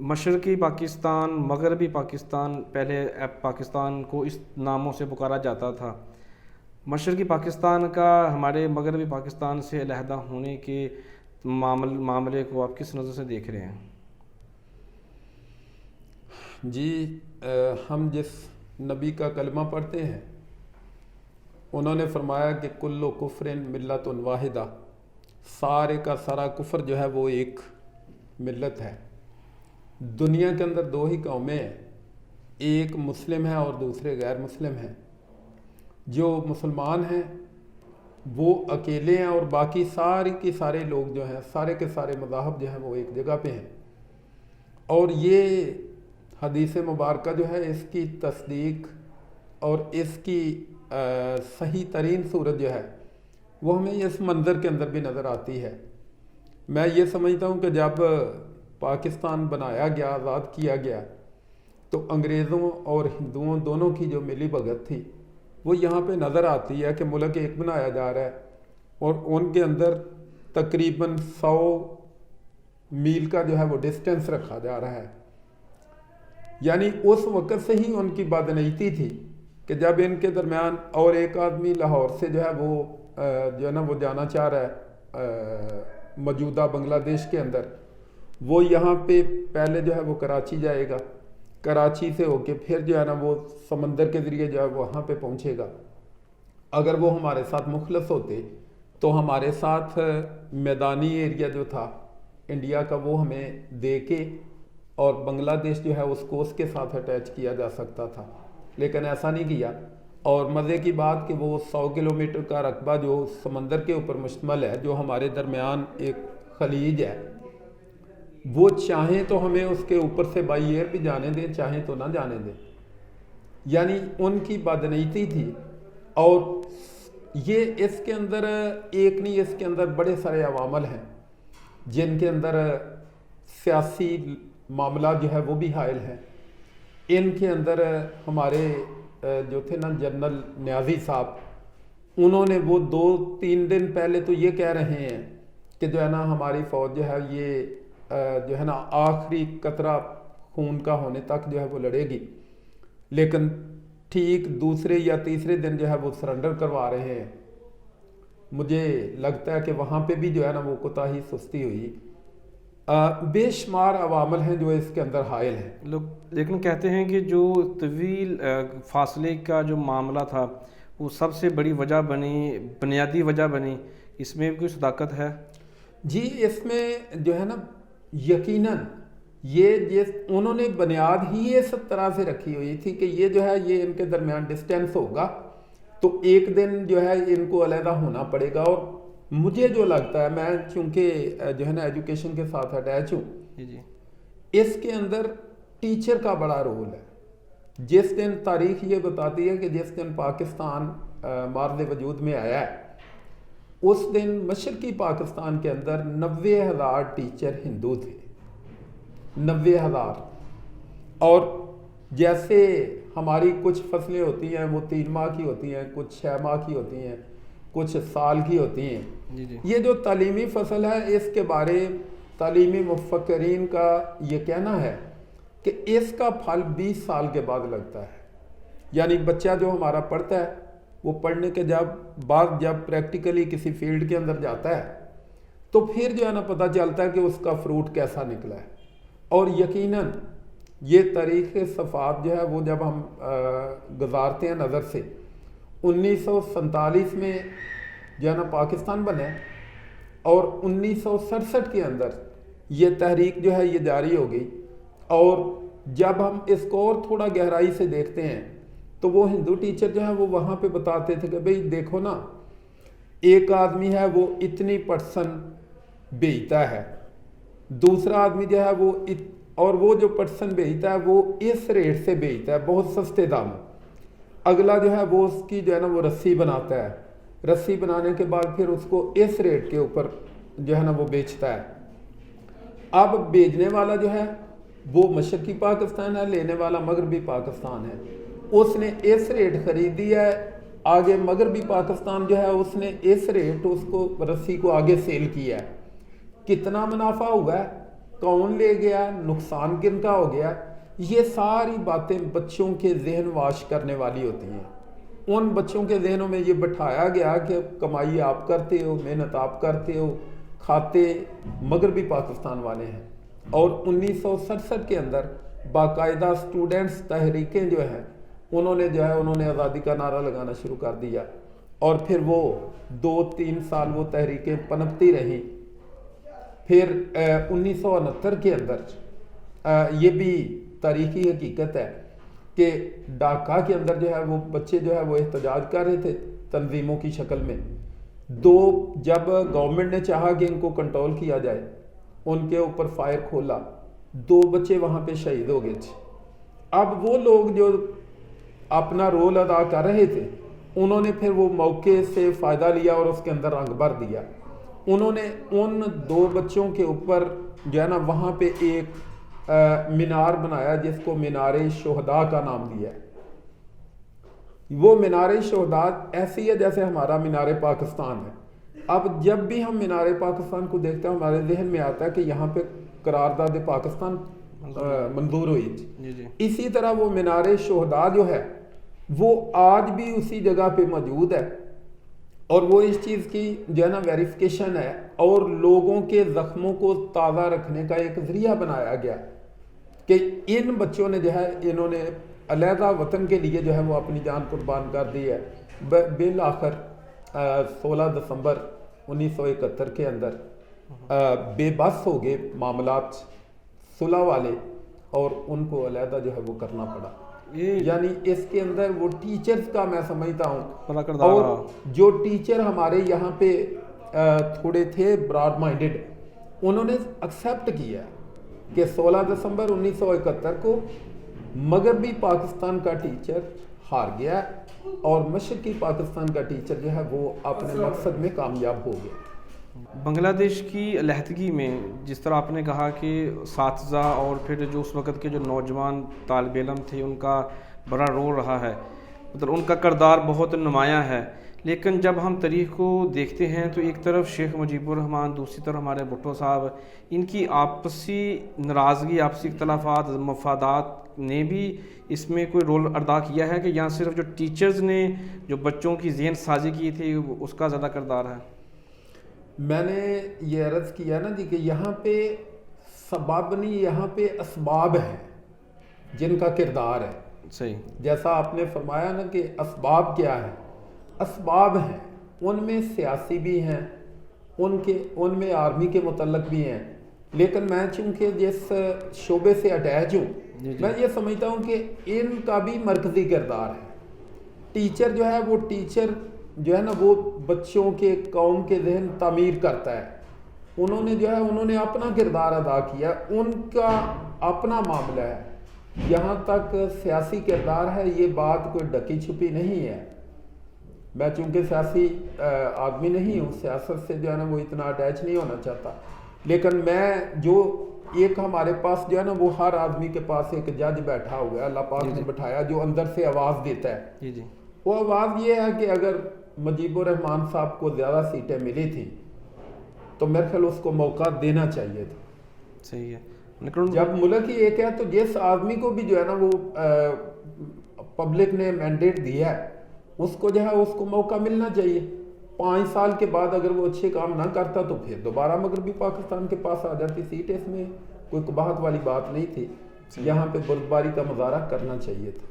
مشرقی پاکستان، مغربی پاکستان، پہلے پاکستان کو اس ناموں سے پکارا جاتا تھا۔ مشرقی پاکستان کا ہمارے مغربی پاکستان سے علیحدہ ہونے کے معاملے کو آپ کس نظر سے دیکھ رہے ہیں؟ جی، ہم جس نبی کا کلمہ پڑھتے ہیں انہوں نے فرمایا کہ کل کفر ملت واحدہ، سارے کا سارا کفر جو ہے وہ ایک ملت ہے۔ دنیا کے اندر دو ہی قومیں ہیں، ایک مسلم ہے اور دوسرے غیر مسلم ہیں۔ جو مسلمان ہیں وہ اکیلے ہیں اور باقی سارے لوگ جو ہیں، سارے کے سارے مذاہب جو ہیں وہ ایک جگہ پہ ہیں۔ اور یہ حدیث مبارکہ جو ہے اس کی تصدیق اور اس کی صحیح ترین صورت جو ہے وہ ہمیں اس منظر کے اندر بھی نظر آتی ہے۔ میں یہ سمجھتا ہوں کہ جب پاکستان بنایا گیا، آزاد کیا گیا، تو انگریزوں اور ہندوؤں دونوں کی جو ملی بھگت تھی وہ یہاں پہ نظر آتی ہے کہ ملک ایک بنایا جا رہا ہے اور ان کے اندر تقریباً 100 میل کا جو ہے وہ ڈسٹینس رکھا جا رہا ہے۔ یعنی اس وقت سے ہی ان کی بدنیتی تھی کہ جب ان کے درمیان اور ایک آدمی لاہور سے جو ہے وہ جو ہے نا وہ جانا چاہ رہا ہے موجودہ بنگلہ دیش کے اندر، وہ یہاں پہ پہلے جو ہے وہ کراچی جائے گا، کراچی سے ہو کے پھر جو ہے نا وہ سمندر کے ذریعے جو ہے وہاں پہ پہنچے گا۔ اگر وہ ہمارے ساتھ مخلص ہوتے تو ہمارے ساتھ میدانی ایریا جو تھا انڈیا کا وہ ہمیں دے کے اور بنگلہ دیش جو ہے اس کو اس کے ساتھ اٹیچ کیا جا سکتا تھا، لیکن ایسا نہیں کیا۔ اور مزے کی بات کہ وہ 100 کلومیٹر کا رقبہ جو سمندر کے اوپر مشتمل ہے، جو ہمارے درمیان ایک خلیج ہے، وہ چاہیں تو ہمیں اس کے اوپر سے بائی ایئر بھی جانے دیں، چاہیں تو نہ جانے دیں۔ یعنی ان کی بدنیتی تھی۔ اور یہ اس کے اندر ایک نہیں، اس کے اندر بڑے سارے عوامل ہیں جن کے اندر سیاسی معاملہ جو ہے وہ بھی حائل ہیں۔ ان کے اندر ہمارے جو تھے نا جنرل نیازی صاحب، انہوں نے وہ 2-3 دن پہلے تو یہ کہہ رہے ہیں کہ جو ہے نا ہماری فوج جو ہے یہ جو ہے نا آخری قطرہ خون کا ہونے تک جو ہے وہ لڑے گی، لیکن ٹھیک دوسرے یا تیسرے دن جو ہے وہ سرنڈر کروا رہے ہیں۔ مجھے لگتا ہے کہ وہاں پہ بھی جو ہے نا وہ کوتاہی سستی ہوئی۔ بے شمار عوامل ہیں جو اس کے اندر حائل ہیں۔ لوگ لیکن کہتے ہیں کہ جو طویل فاصلے کا جو معاملہ تھا وہ سب سے بڑی وجہ بنی، بنیادی وجہ بنی، اس میں کوئی صداقت ہے؟ جی، اس میں جو ہے نا یقیناً یہ انہوں نے بنیاد ہی اس طرح سے رکھی ہوئی تھی کہ یہ جو ہے یہ ان کے درمیان ڈسٹینس ہوگا تو ایک دن جو ہے ان کو علیحدہ ہونا پڑے گا۔ اور مجھے جو لگتا ہے، میں چونکہ جو ہے نا ایجوکیشن کے ساتھ اٹیچ ہوں، جی، اس کے اندر ٹیچر کا بڑا رول ہے۔ جس دن تاریخ یہ بتاتی ہے کہ جس دن پاکستان مارد وجود میں آیا ہے، اس دن مشرقی پاکستان کے اندر 90,000 ٹیچر ہندو تھے، 90,000۔ اور جیسے ہماری کچھ فصلیں ہوتی ہیں وہ 3 ماہ کی ہوتی ہیں، کچھ 6 ماہ کی ہوتی ہیں، کچھ سال کی ہوتی ہیں۔ جی، یہ جو تعلیمی فصل ہے، اس کے بارے تعلیمی مفکرین کا یہ کہنا ہے کہ اس کا پھل 20 سال کے بعد لگتا ہے۔ یعنی بچہ جو ہمارا پڑھتا ہے وہ پڑھنے کے بعد جب پریکٹیکلی کسی فیلڈ کے اندر جاتا ہے تو پھر جو ہے نا پتہ چلتا ہے کہ اس کا فروٹ کیسا نکلا ہے۔ اور یقیناً یہ تاریخ صفات جو ہے وہ جب ہم گزارتے ہیں نظر سے، 1947 میں جو ہے نا پاکستان بنا اور 1967 کے اندر یہ تحریک جو ہے یہ جاری ہو گئی۔ اور جب ہم اس کو اور تھوڑا گہرائی سے دیکھتے ہیں تو وہ ہندو ٹیچر جو ہے وہ وہاں پہ بتاتے تھے کہ بھئی دیکھو نا، ایک آدمی ہے وہ اتنی % بیچتا ہے، دوسرا آدمی جو ہے اور وہ جو % بیچتا ہے وہ اس ریٹ سے بیچتا ہے بہت سستے دام، اگلا جو ہے وہ اس کی جو ہے نا وہ رسی بناتا ہے، رسی بنانے کے بعد پھر اس کو اس ریٹ کے اوپر جو ہے نا وہ بیچتا ہے۔ اب بیچنے والا جو ہے وہ مشرقی پاکستان ہے، لینے والا مغربی پاکستان ہے۔ اس نے اس ریٹ خرید دیا ہے، آگے مغربی پاکستان جو ہے اس نے اس ریٹ اس کو رسی کو آگے سیل کیا ہے۔ کتنا منافع ہوا ہے؟ کون لے گیا, نقصان کن کا ہو گیا, یہ ساری باتیں بچوں کے ذہن واش کرنے والی ہوتی ہیں. ان بچوں کے ذہنوں میں یہ بٹھایا گیا کہ کمائی آپ کرتے ہو, محنت آپ کرتے ہو, کھاتے مغربی پاکستان والے ہیں. اور 1967 کے اندر باقاعدہ اسٹوڈنٹس تحریکیں جو ہیں انہوں نے آزادی کا نعرہ لگانا شروع کر دیا, اور پھر وہ 2-3 سال وہ تحریکیں پنپتی رہیں. پھر 1969 کے اندر یہ بھی تاریخی حقیقت ہے کہ ڈھاکہ کے اندر جو ہے وہ بچے جو ہے وہ احتجاج کر رہے تھے تنظیموں کی شکل میں. جب گورنمنٹ نے چاہا کہ ان کو کنٹرول کیا جائے, ان کے اوپر فائر کھولا, 2 بچے وہاں پہ شہید ہو گئے تھے. اب وہ لوگ جو اپنا رول ادا کر رہے تھے انہوں نے پھر وہ موقع سے فائدہ لیا اور اس کے اندر رنگ بھر دیا. انہوں نے ان 2 بچوں کے اوپر جو ہے نا وہاں پہ ایک مینار بنایا جس کو مینار شہداء کا نام دیا ہے. وہ مینار شہداء ایسی ہے جیسے ہمارا مینار پاکستان ہے. اب جب بھی ہم مینار پاکستان کو دیکھتے ہیں ہمارے ذہن میں آتا ہے کہ یہاں پہ قرارداد پاکستان منظور ہوئی تھی. اسی طرح وہ مینار شہداء جو ہے وہ آج بھی اسی جگہ پہ موجود ہے, اور وہ اس چیز کی جو ہے نا ویریفیکیشن ہے اور لوگوں کے زخموں کو تازہ رکھنے کا ایک ذریعہ بنایا گیا کہ ان بچوں نے جو ہے انہوں نے علیحدہ وطن کے لیے جو ہے وہ اپنی جان قربان کر دی ہے. بالآخر 16 دسمبر 1971 کے اندر بے بس ہو گئے معاملات صلح والے, اور ان کو علیحدہ جو ہے وہ کرنا پڑا. یعنی اس کے اندر وہ ٹیچرز کا میں سمجھتا ہوں, اور جو ٹیچر ہمارے یہاں پہ تھوڑے تھے براڈ مائنڈڈ, انہوں نے ایکسیپٹ کیا کہ 16 دسمبر 1971 کو مغربی پاکستان کا ٹیچر ہار گیا اور مشرقی پاکستان کا ٹیچر جو ہے وہ اپنے مقصد میں کامیاب ہو گیا. بنگلہ دیش کی علیحدگی میں جس طرح آپ نے کہا کہ اساتذہ اور پھر جو اس وقت کے جو نوجوان طالب علم تھے ان کا بڑا رول رہا ہے, مطلب ان کا کردار بہت نمایاں ہے. لیکن جب ہم تاریخ کو دیکھتے ہیں تو ایک طرف شیخ مجیب الرحمان, دوسری طرف ہمارے بھٹو صاحب, ان کی آپسی ناراضگی, آپسی اختلافات, مفادات نے بھی اس میں کوئی رول ادا کیا ہے کہ یہاں صرف جو ٹیچرز نے جو بچوں کی ذہن سازی کی تھی اس کا زیادہ کردار ہے؟ میں نے یہ عرض کیا نا جی کہ یہاں پہ سبب نہیں, یہاں پہ اسباب ہیں جن کا کردار ہے. صحیح, جیسا آپ نے فرمایا نا کہ اسباب کیا ہے, اسباب ہیں ان میں سیاسی بھی ہیں, ان میں آرمی کے متعلق بھی ہیں. لیکن میں چونکہ جس شعبے سے اٹیچ ہوں میں یہ سمجھتا ہوں کہ ان کا بھی مرکزی کردار ہے. ٹیچر جو ہے وہ ٹیچر جو ہے نا وہ بچوں کے قوم کے ذہن تعمیر کرتا ہے. انہوں نے اپنا کردار ادا کیا, ان کا اپنا معاملہ ہے. یہاں تک سیاسی کردار ہے یہ بات کوئی ڈکی چھپی نہیں ہے. میں چونکہ سیاسی آدمی نہیں ہوں, سیاست سے جو ہے نا وہ اتنا اٹیچ نہیں ہونا چاہتا, لیکن میں جو ایک ہمارے پاس جو ہے نا وہ ہر آدمی کے پاس ایک جج بیٹھا ہوا ہے, اللہ پاک نے بٹھایا, جو اندر سے آواز دیتا ہے. وہ آواز یہ ہے کہ اگر مجیب الرحمان صاحب کو زیادہ سیٹیں ملی تھیں تو میرے خیال اس کو موقع دینا چاہیے تھا. صحیح ہے, لیکن جب ملک ہی ایک ہے تو جس آدمی کو بھی جو ہے نا وہ پبلک نے مینڈیٹ دیا ہے اس کو جو ہے اس کو موقع ملنا چاہیے. 5 سال کے بعد اگر وہ اچھے کام نہ کرتا تو پھر دوبارہ مغربی پاکستان کے پاس آ جاتی سیٹ. اس میں کوئی قباحت والی بات نہیں تھی, یہاں پہ بردباری کا مظاہرہ کرنا چاہیے تھا.